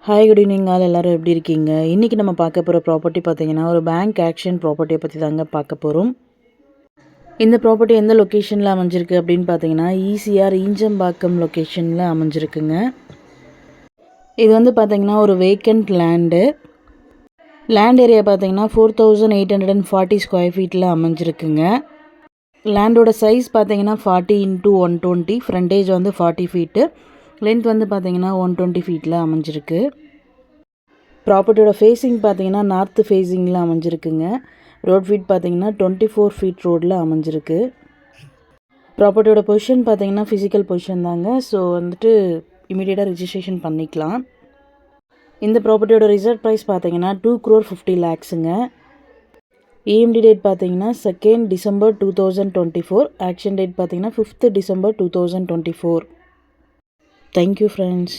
Hi good evening all எல்லோரும் எப்படி இருக்கீங்க? இன்றைக்கி நம்ம பார்க்க போகிற ப்ராப்பர்ட்டி பார்த்தீங்கன்னா ஒரு பேங்க் ஆக்ஷன் ப்ராப்பர்ட்டியை பற்றி தாங்க பார்க்க போகிறோம். இந்த ப்ராப்பர்ட்டி எந்த லொக்கேஷனில் அமைஞ்சிருக்கு அப்படின்னு பார்த்தீங்கன்னா ஈசிஆர் ஈஞ்சம்பாக்கம் லொக்கேஷனில் அமைஞ்சிருக்குங்க. இது வந்து பார்த்தீங்கன்னா ஒரு வேக்கண்ட் லேண்ட் ஏரியா பார்த்தீங்கன்னா 4840 ஸ்கொயர் ஃபீட்டில் அமைஞ்சிருக்குங்க. லேண்டோட சைஸ் பார்த்தீங்கன்னா 40x120, ஃப்ரண்டேஜ் வந்து 40 ஃபீட்டு, லென்த் வந்து பார்த்தீங்கன்னா 120 ஃபீட்டில் அமைஞ்சிருக்கு. ப்ராப்பர்ட்டியோட ஃபேஸிங் பார்த்தீங்கன்னா நார்த்து ஃபேஸிங்கில் அமைஞ்சிருக்குங்க. ரோட் ஃபீட் பார்த்தீங்கன்னா 24 ஃபீட் ரோடில் அமைஞ்சிருக்கு. ப்ராப்பர்ட்டியோட பொசிஷன் பார்த்தீங்கன்னா ஃபிசிக்கல் பொசிஷன் தாங்க. ஸோ வந்துட்டு இமீடியட்டாக ரிஜிஸ்ட்ரேஷன் பண்ணிக்கலாம். இந்த ப்ராப்பர்ட்டியோட ரிசர்வ் ப்ரைஸ் பார்த்தீங்கன்னா 2,50,00,000ங்க. EMD டேட் பார்த்தீங்கன்னா 2nd December 2024. ஆக்ஷன் டேட் பார்த்தீங்கன்னா 5th December 2024. Thank you friends.